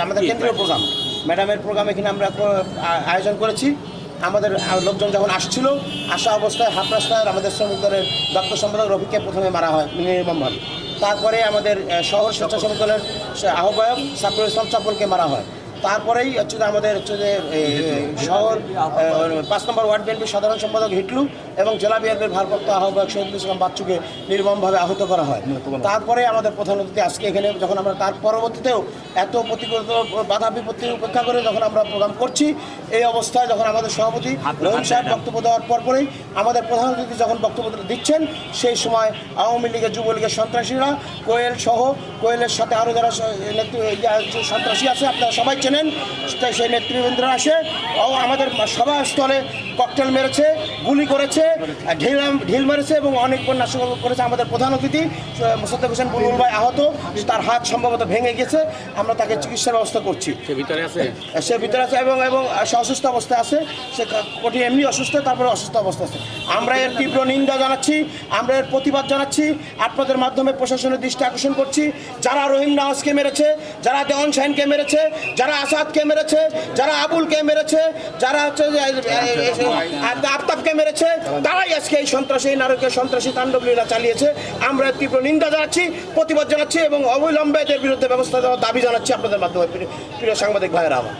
আমাদের কেন্দ্রীয় প্রোগ্রাম ম্যাডামের প্রোগ্রাম এখানে আমরা আয়োজন করেছি। আমাদের লোকজন যখন আসছিল, আসা অবস্থায় হাফ রাস্তায় আমাদের শ্রমিক দলের দপ্তর সম্পাদক রফিককে প্রথমে মারা হয় নির্মমভাবে। তারপরে আমাদের শহর স্বেচ্ছাসেবক দলের আহ্বায়ক সাব্বির ইসলাম চাপলকে মারা হয়। তারপরেই হচ্ছে যে আমাদের হচ্ছে যে শহর ৫ নম্বর ওয়ার্ড বিএনপির সাধারণ সম্পাদক হিটলু এবং জেলা বিএনপির ভারপ্রাপ্ত আহ্বায়ক শহীদুল ইসলাম বাচ্চুকে নির্মমভাবে আহত করা হয়। তারপরে আমাদের প্রধান অতিথি আজকে এখানে যখন আমরা তার পরবর্তীতেও এত প্রতিকূল বাধা বিপত্তি উপেক্ষা করে যখন আমরা প্রোগ্রাম করছি, এই অবস্থায় যখন আমাদের সভাপতি রহিম সাহেব বক্তব্য দেওয়ার পরপরেই আমাদের প্রধান অতিথি যখন বক্তব্য দিচ্ছেন, সেই সময় আওয়ামী লীগের যুবলীগের সন্ত্রাসীরা কোয়েল সহ কোয়েলের সাথে আরও যারা সন্ত্রাসী আছে আপনারা সবাই চেনেন, সেই নেতৃবৃন্দরা আসে ও আমাদের সভাস্থলে ককটেল মেরেছে, গুলি করেছে, ঢিল মেরেছে এবং অনেক নাশক করেছে। আমাদের প্রধান অতিথি মোসাদ্দেক হোসেন বুলবুল ভাই আহত, তার হাত সম্ভবত ভেঙে গেছে। আমরা তাকে চিকিৎসার ব্যবস্থা করছি। সে ভিতরে আছে এবং সে অসুস্থ অবস্থায় আছে। সে কঠিন এমনি অসুস্থ, তারপরে অসুস্থ অবস্থা আছে। আমরা এর তীব্র নিন্দা জানাচ্ছি, আমরা এর প্রতিবাদ জানাচ্ছি। আপনাদের মাধ্যমে প্রশাসনের দৃষ্টি আকর্ষণ করছি, যারা রহিম নওয়াজকে মেরেছে, যারা দেওয়ান শাহিনকে মেরেছে, যারা আসাদকে মেরেছে, যারা আবুলকে মেরেছে, যারা হচ্ছে আফতাবকে মেরেছে, তারাই আজকে এই সন্ত্রাসী নারকীয় সন্ত্রাসী তাণ্ডবলীলা চালিয়েছে। আমরা তীব্র নিন্দা জানাচ্ছি, প্রতিবাদ জানাচ্ছি এবং অবিলম্বে এদের বিরুদ্ধে ব্যবস্থা দেওয়ার দাবি জানাচ্ছি আপনাদের মাধ্যমে, প্রিয় সাংবাদিক ভাইয়েরা আমার।